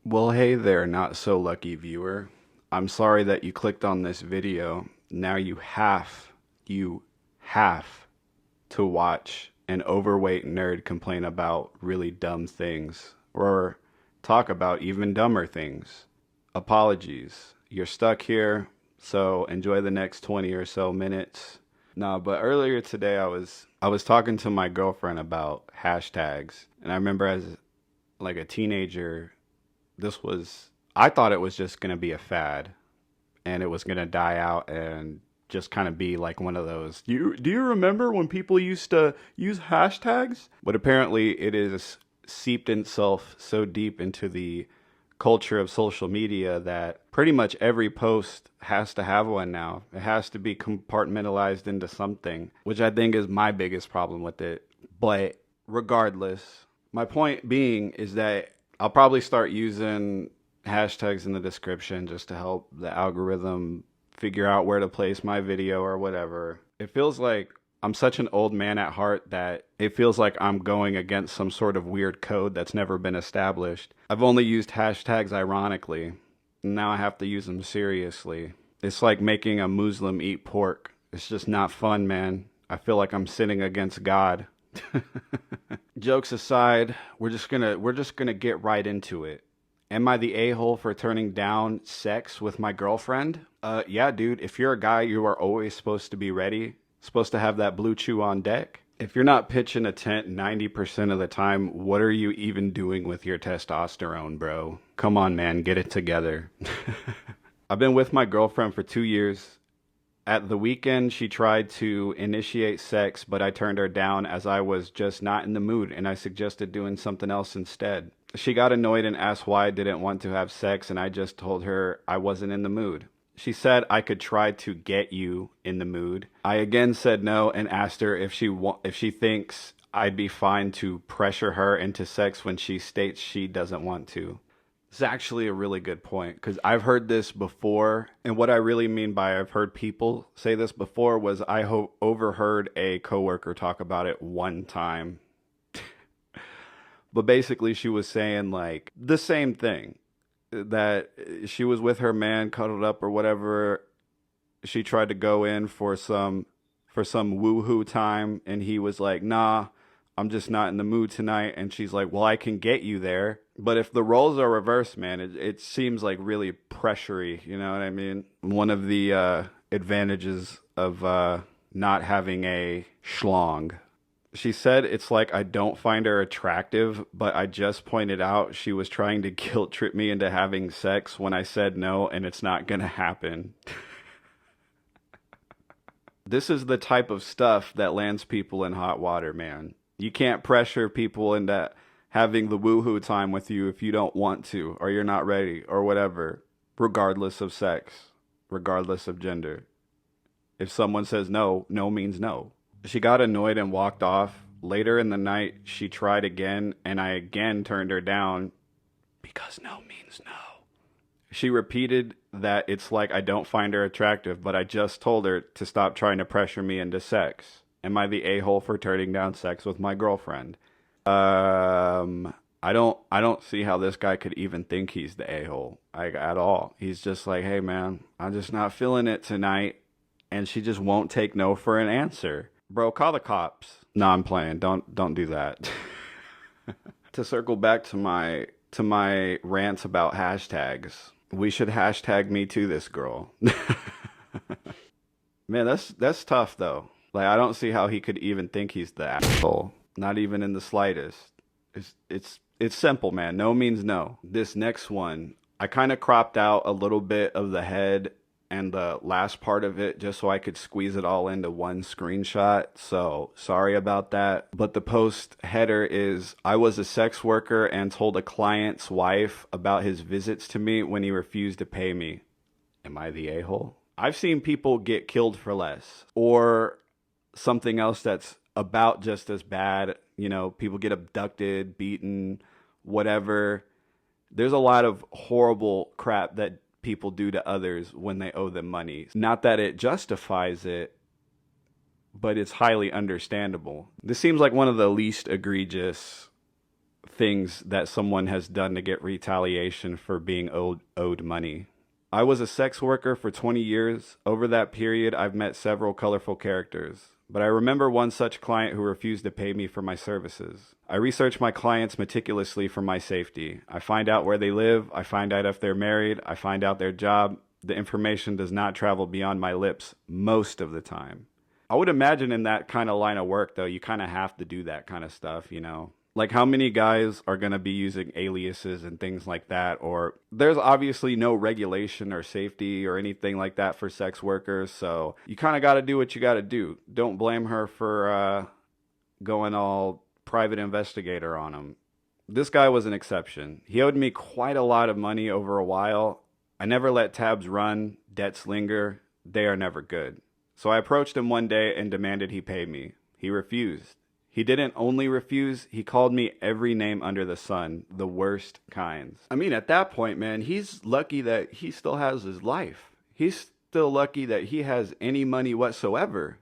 Well, hey there, not so lucky viewer. I'm sorry that you clicked on this video. Now you have to watch an overweight nerd complain about really dumb things or talk about even dumber things. Apologies. You're stuck here, so enjoy the next 20 or so minutes. No, but earlier today I was talking to my girlfriend about hashtags, and I remember as like a teenager this was I thought it was just gonna be a fad and it was gonna die out and just kind of be like one of those. Do you remember when people used to use hashtags? But apparently it is seeped itself so deep into the culture of social media that pretty much every post has to have one now. It has to be compartmentalized into something, which I think is my biggest problem with it. But regardless, my point being is that I'll probably start using hashtags in the description just to help the algorithm figure out where to place my video or whatever. It feels like I'm such an old man at heart that it feels like I'm going against some sort of weird code that's never been established. I've only used hashtags ironically. Now I have to use them seriously. It's like making a Muslim eat pork. It's just not fun, man. I feel like I'm sinning against God. Jokes aside, we're just gonna get right into it. Am I the a-hole for turning down sex with my girlfriend? Yeah, dude. If you're a guy, you are always supposed to be ready. Supposed to have that blue chew on deck. If you're not pitching a tent 90% of the time, what are you even doing with your testosterone, bro? Come on, man, get it together. I've been with my girlfriend for 2 years. At the weekend, she tried to initiate sex, but I turned her down as I was just not in the mood and I suggested doing something else instead. She got annoyed and asked why I didn't want to have sex, and I just told her I wasn't in the mood. She said I could try to get you in the mood. I again said no and asked her if she thinks I'd be fine to pressure her into sex when she states she doesn't want to. It's actually a really good point because I've heard this before. And what I really mean by I've heard people say this before was overheard a coworker talk about it one time. But basically, she was saying like the same thing, that she was with her man, cuddled up or whatever. She tried to go in for some woohoo time, and he was like, "Nah, I'm just not in the mood tonight." And she's like, "Well, I can get you there." But if the roles are reversed, man, it seems like really pressury. You know what I mean? One of the advantages of not having a schlong. She said it's like I don't find her attractive, but I just pointed out she was trying to guilt trip me into having sex when I said no, and it's not gonna happen. This is the type of stuff that lands people in hot water, man. You can't pressure people into having the woohoo time with you if you don't want to, or you're not ready, or whatever, regardless of sex, regardless of gender. If someone says no, no means no. She got annoyed and walked off. Later in the night, she tried again, and I again turned her down because no means no. She repeated that it's like I don't find her attractive, but I just told her to stop trying to pressure me into sex. Am I the a-hole for turning down sex with my girlfriend? I don't see how this guy could even think he's the a-hole, like, at all. He's just like, hey man, I'm just not feeling it tonight, and she just won't take no for an answer. Bro, call the cops. No, I'm playing. Don't do that. To circle back to my rants about hashtags. We should hashtag me to this girl. Man, that's tough though. Like I don't see how he could even think he's the asshole. Not even in the slightest. It's simple, man. No means no. This next one, I kind of cropped out a little bit of the head and the last part of it just so I could squeeze it all into one screenshot. So sorry about that. But the post header is I was a sex worker and told a client's wife about his visits to me when he refused to pay me. Am I the a-hole? I've seen people get killed for less, or something else that's about just as bad. You know, people get abducted, beaten, whatever. There's a lot of horrible crap that people do to others when they owe them money. Not that it justifies it, but it's highly understandable. This seems like one of the least egregious things that someone has done to get retaliation for being owed money. I was a sex worker for 20 years. Over that period, I've met several colorful characters. But I remember one such client who refused to pay me for my services. I research my clients meticulously for my safety. I find out where they live. I find out if they're married. I find out their job. The information does not travel beyond my lips most of the time. I would imagine in that kind of line of work, though, you kind of have to do that kind of stuff, you know? Like, how many guys are going to be using aliases and things like that? Or there's obviously no regulation or safety or anything like that for sex workers. So you kind of got to do what you got to do. Don't blame her for going all private investigator on him. This guy was an exception. He owed me quite a lot of money over a while. I never let tabs run. Debts linger. They are never good. So I approached him one day and demanded he pay me. He refused. He didn't only refuse, he called me every name under the sun, the worst kinds. I mean, at that point, man, he's lucky that he still has his life. He's still lucky that he has any money whatsoever.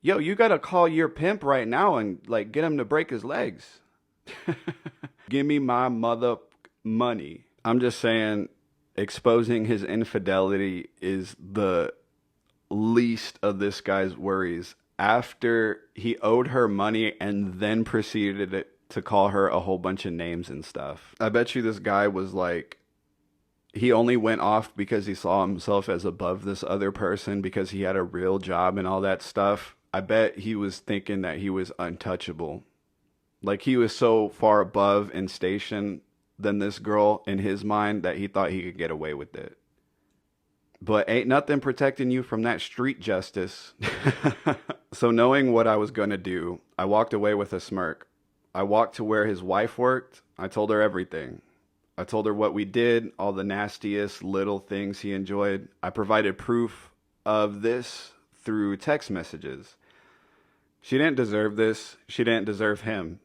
Yo, you gotta call your pimp right now and, like, get him to break his legs. Give me my mother money. I'm just saying, exposing his infidelity is the least of this guy's worries. After he owed her money and then proceeded to call her a whole bunch of names and stuff. I bet you this guy was like, he only went off because he saw himself as above this other person because he had a real job and all that stuff. I bet he was thinking that he was untouchable. Like, he was so far above in station than this girl in his mind that he thought he could get away with it. But ain't nothing protecting you from that street justice. So knowing what I was going to do, I walked away with a smirk. I walked to where his wife worked. I told her everything. I told her what we did, all the nastiest little things he enjoyed. I provided proof of this through text messages. She didn't deserve this. She didn't deserve him.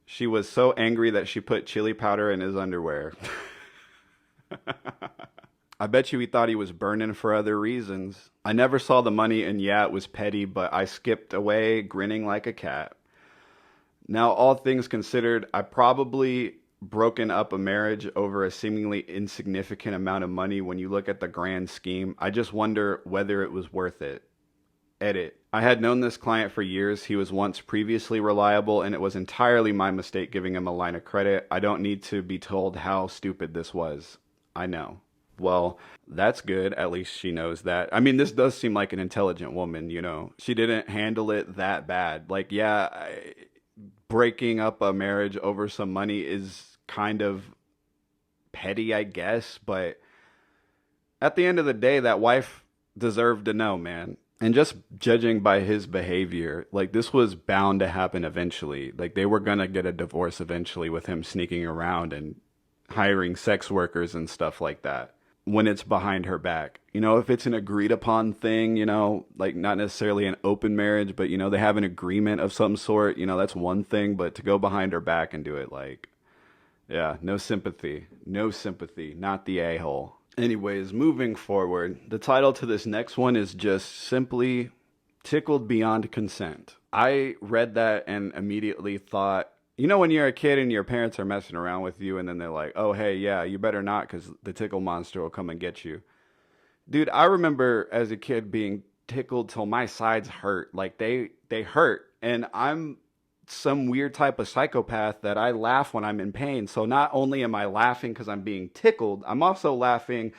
She was so angry that she put chili powder in his underwear. I bet you he thought he was burning for other reasons. I never saw the money, and yeah, it was petty, but I skipped away grinning like a cat. Now, all things considered, I probably broken up a marriage over a seemingly insignificant amount of money when you look at the grand scheme. I just wonder whether it was worth it. Edit. I had known this client for years. He was once previously reliable, and it was entirely my mistake giving him a line of credit. I don't need to be told how stupid this was. I know. Well, that's good. At least she knows that. I mean, this does seem like an intelligent woman, you know. She didn't handle it that bad. Like, yeah, breaking up a marriage over some money is kind of petty, I guess. But at the end of the day, that wife deserved to know, man. And just judging by his behavior, like, this was bound to happen eventually. Like, they were going to get a divorce eventually with him sneaking around and hiring sex workers and stuff like that. When it's behind her back, you know, if it's an agreed upon thing, you know, like not necessarily an open marriage, but, you know, they have an agreement of some sort, you know, that's one thing. But to go behind her back and do it, like, yeah, no sympathy, not the a-hole. Anyways, moving forward, the title to this next one is just simply Tickled Beyond Consent. I read that and immediately thought, you know, when you're a kid and your parents are messing around with you and then they're like, oh, hey, yeah, you better not because the tickle monster will come and get you. Dude, I remember as a kid being tickled till my sides hurt. Like, they hurt. And I'm some weird type of psychopath that I laugh when I'm in pain. So not only am I laughing because I'm being tickled, I'm also laughing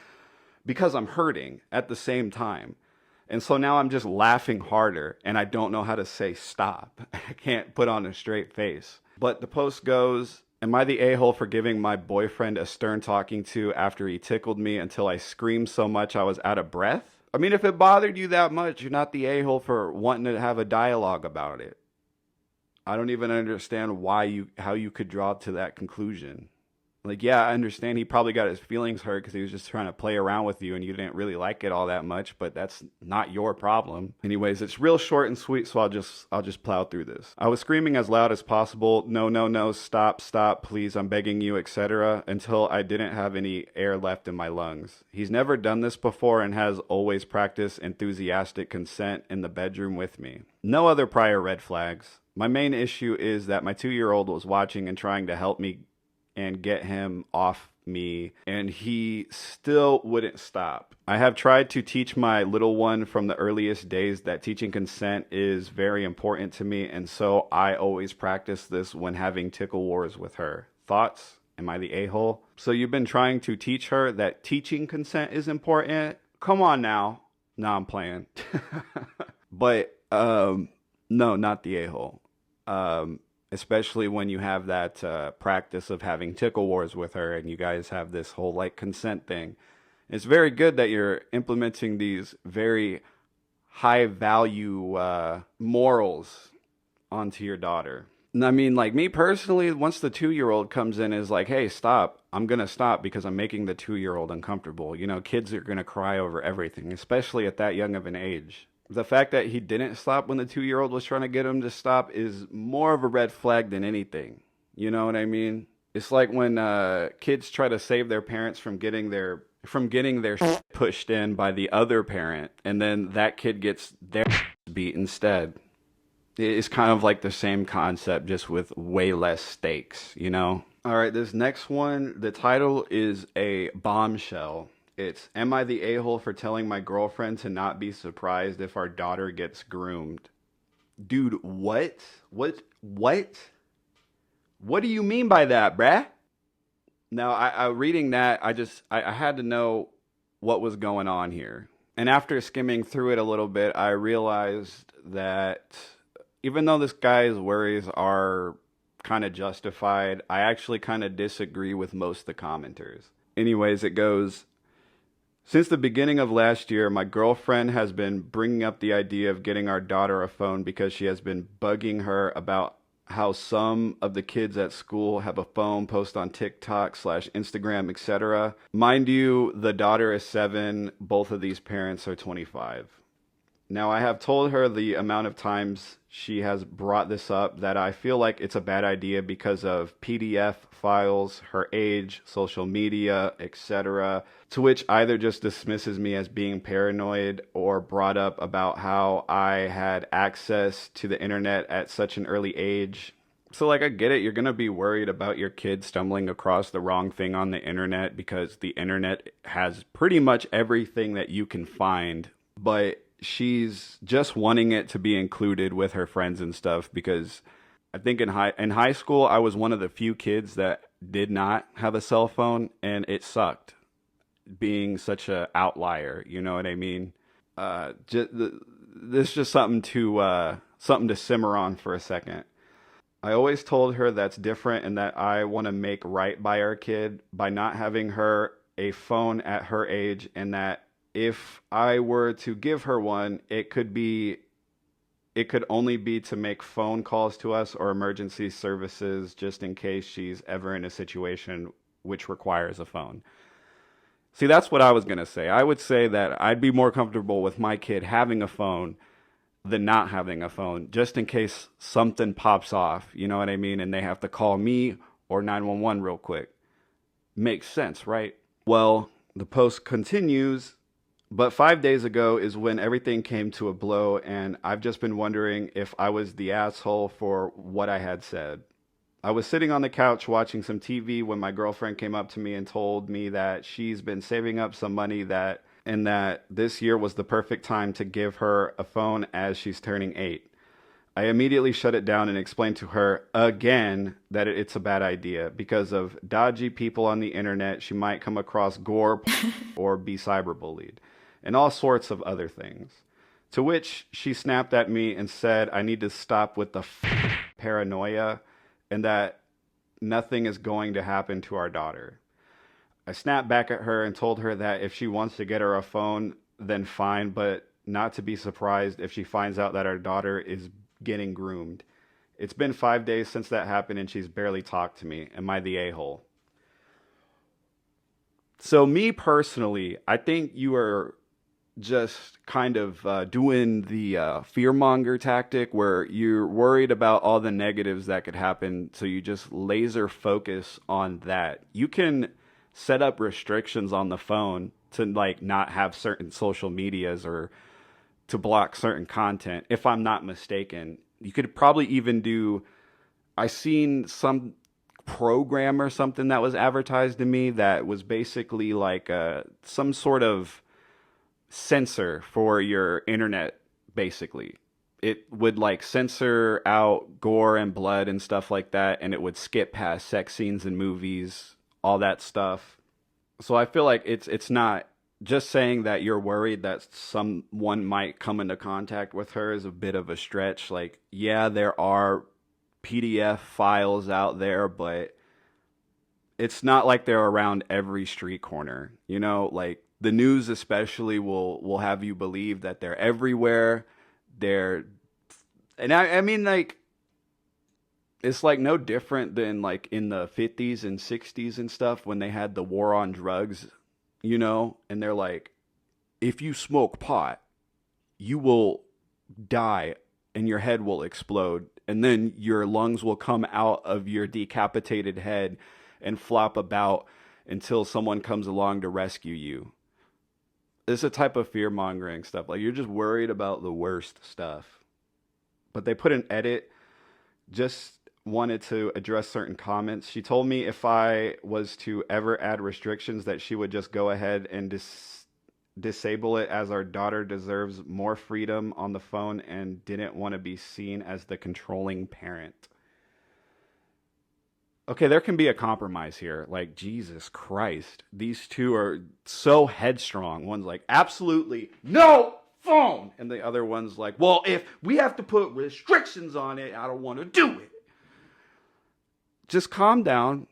because I'm hurting at the same time. And so now I'm just laughing harder and I don't know how to say stop. I can't put on a straight face. But the post goes, am I the a-hole for giving my boyfriend a stern talking to after he tickled me until I screamed so much I was out of breath? I mean, if it bothered you that much, you're not the a-hole for wanting to have a dialogue about it. I don't even understand how you could draw to that conclusion. Like, yeah, I understand he probably got his feelings hurt because he was just trying to play around with you and you didn't really like it all that much, but that's not your problem. Anyways, it's real short and sweet, so I'll just plow through this. I was screaming as loud as possible, no, no, no, stop, stop, please, I'm begging you, etc., until I didn't have any air left in my lungs. He's never done this before and has always practiced enthusiastic consent in the bedroom with me. No other prior red flags. My main issue is that my 2-year-old was watching and trying to help me and get him off me, and he still wouldn't stop. I have tried to teach my little one from the earliest days that teaching consent is very important to me, and so I always practice this when having tickle wars with her. Thoughts? Am I the a-hole? So you've been trying to teach her that teaching consent is important? Come on now. No, I'm playing. But, no, not the a-hole. Especially when you have that practice of having tickle wars with her and you guys have this whole like consent thing. It's very good that you're implementing these very high value morals onto your daughter. And I mean, like me personally, once the 2-year-old comes in and is like, hey, stop, I'm going to stop because I'm making the 2-year-old uncomfortable. You know, kids are going to cry over everything, especially at that young of an age. The fact that he didn't stop when the 2-year-old was trying to get him to stop is more of a red flag than anything. You know what I mean? It's like when kids try to save their parents from getting their shit pushed in by the other parent, and then that kid gets their beat instead. It's kind of like the same concept, just with way less stakes, you know? All right, this next one, the title is a bombshell. It's, am I the a-hole for telling my girlfriend to not be surprised if our daughter gets groomed? Dude, what? What do you mean by that, bruh? Now, I reading that, I had to know what was going on here. And after skimming through it a little bit, I realized that even though this guy's worries are kind of justified, I actually kind of disagree with most of the commenters. Anyways, it goes, since the beginning of last year, my girlfriend has been bringing up the idea of getting our daughter a phone because she has been bugging her about how some of the kids at school have a phone, post on TikTok / Instagram, etc. Mind you, the daughter is 7. Both of these parents are 25. Now, I have told her the amount of times she has brought this up that I feel like it's a bad idea because of PDF files, her age, social media, etc., to which either just dismisses me as being paranoid or brought up about how I had access to the internet at such an early age. So, like, I get it. You're going to be worried about your kid stumbling across the wrong thing on the internet because the internet has pretty much everything that you can find, but she's just wanting it to be included with her friends and stuff because I think in high school I was one of the few kids that did not have a cell phone, and it sucked being such a outlier. You know what I mean? This is just something to simmer on for a second. I always told her that's different and that I want to make right by our kid by not having her a phone at her age, and that if I were to give her one, it could only be to make phone calls to us or emergency services just in case she's ever in a situation which requires a phone. See, that's what I was going to say. I would say that I'd be more comfortable with my kid having a phone than not having a phone, just in case something pops off, you know what I mean? And they have to call me or 911 real quick. Makes sense, right? Well, the post continues. But 5 days ago is when everything came to a blow, and I've just been wondering if I was the asshole for what I had said. I was sitting on the couch watching some TV when my girlfriend came up to me and told me that she's been saving up some money and that this year was the perfect time to give her a phone as she's turning 8. I immediately shut it down and explained to her again that it's a bad idea because of dodgy people on the internet. She might come across gore or be cyberbullied, and all sorts of other things. To which she snapped at me and said I need to stop with the paranoia and that nothing is going to happen to our daughter. I snapped back at her and told her that if she wants to get her a phone, then fine, but not to be surprised if she finds out that our daughter is getting groomed. It's been 5 days since that happened and she's barely talked to me. Am I the a-hole? So me personally, I think you are just kind of doing the fear monger tactic where you're worried about all the negatives that could happen. So you just laser focus on that. You can set up restrictions on the phone to like not have certain social medias or to block certain content, if I'm not mistaken. You could probably even do, I seen some program or something that was advertised to me that was basically like some sort of censor for your internet, basically. It would like censor out gore and blood and stuff like that, and it would skip past sex scenes in movies, all that stuff. So I feel like it's not just saying that you're worried that someone might come into contact with her is a bit of a stretch. Like, yeah, there are PDF files out there, but it's not like they're around every street corner. You know, like the news especially will have you believe that they're everywhere. They're and I mean like it's like no different than like in the 50s and 60s and stuff when they had the war on drugs, you know, and they're like, if you smoke pot, you will die and your head will explode and then your lungs will come out of your decapitated head and flop about until someone comes along to rescue you. It's a type of fear mongering stuff. Like you're just worried about the worst stuff. But they put an edit, just wanted to address certain comments. She told me if I was to ever add restrictions that she would just go ahead and disable it, as our daughter deserves more freedom on the phone and didn't want to be seen as the controlling parent. Okay, there can be a compromise here. Like, Jesus Christ. These two are so headstrong. One's like, absolutely no phone. And the other one's like, well, if we have to put restrictions on it, I don't want to do it. Just calm down.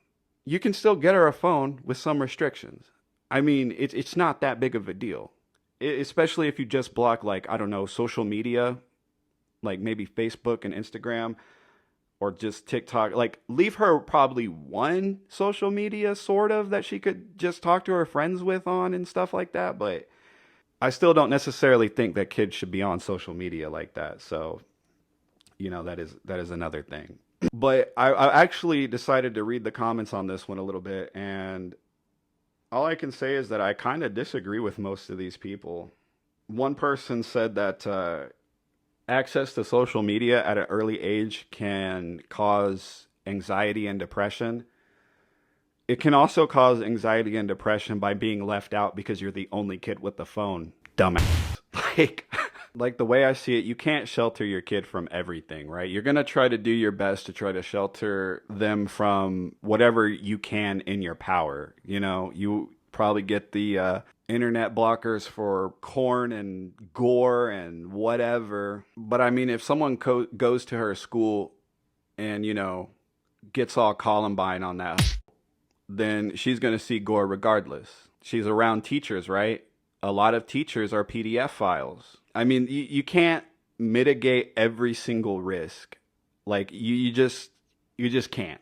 You can still get her a phone with some restrictions. I mean, it's not that big of a deal. Especially if you just block, like, I don't know, social media, like maybe Facebook and Instagram, or just TikTok. Like, leave her probably one social media, sort of, that she could just talk to her friends with on and stuff like that. But I still don't necessarily think that kids should be on social media like that. So, you know, that is another thing. But I actually decided to read the comments on this one a little bit, and all I can say is that I kind of disagree with most of these people. One person said that access to social media at an early age can cause anxiety and depression. It can also cause anxiety and depression by being left out because you're the only kid with the phone. Dumbass. Like the way I see it, you can't shelter your kid from everything, right? You're going to try to do your best to try to shelter them from whatever you can in your power. You know, you probably get the internet blockers for corn and gore and whatever. But I mean, if someone goes to her school and, you know, gets all Columbine on that, then she's going to see gore regardless. She's around teachers, right? A lot of teachers are PDF files. I mean, you can't mitigate every single risk. Like you just can't.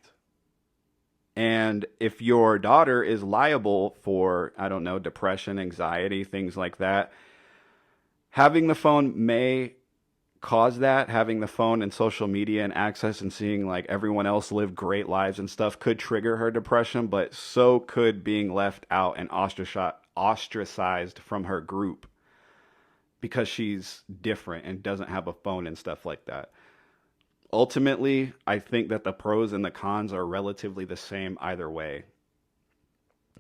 And if your daughter is liable for, I don't know, depression, anxiety, things like that, having the phone may cause that. Having the phone and social media and access and seeing like everyone else live great lives and stuff could trigger her depression, but so could being left out and ostracized from her group because she's different and doesn't have a phone and stuff like that. Ultimately, I think that the pros and the cons are relatively the same either way.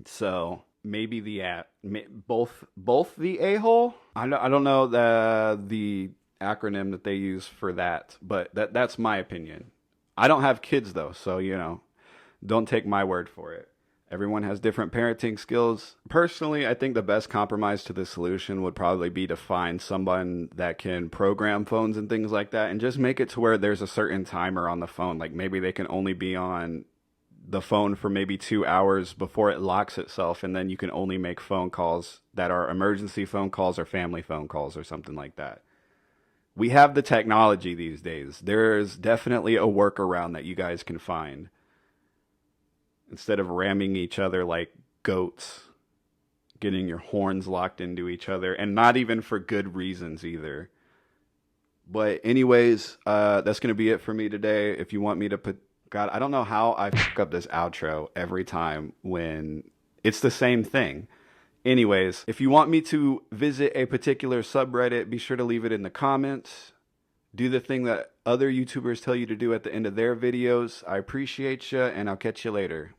So maybe both the a-hole. I don't know the acronym that they use for that, but that's my opinion. I don't have kids though, so you know, don't take my word for it. Everyone has different parenting skills. Personally, I think the best compromise to the solution would probably be to find someone that can program phones and things like that and just make it to where there's a certain timer on the phone. Like maybe they can only be on the phone for maybe 2 hours before it locks itself, and then you can only make phone calls that are emergency phone calls or family phone calls or something like that. We have the technology these days. There's definitely a workaround that you guys can find. Instead of ramming each other like goats. getting your horns locked into each other, and not even for good reasons either. But anyways, that's going to be it for me today. If you want me to put, God, I don't know how I fuck up this outro every time when it's the same thing. Anyways, if you want me to visit a particular subreddit, be sure to leave it in the comments. Do the thing that other YouTubers tell you to do at the end of their videos. I appreciate you, and I'll catch you later.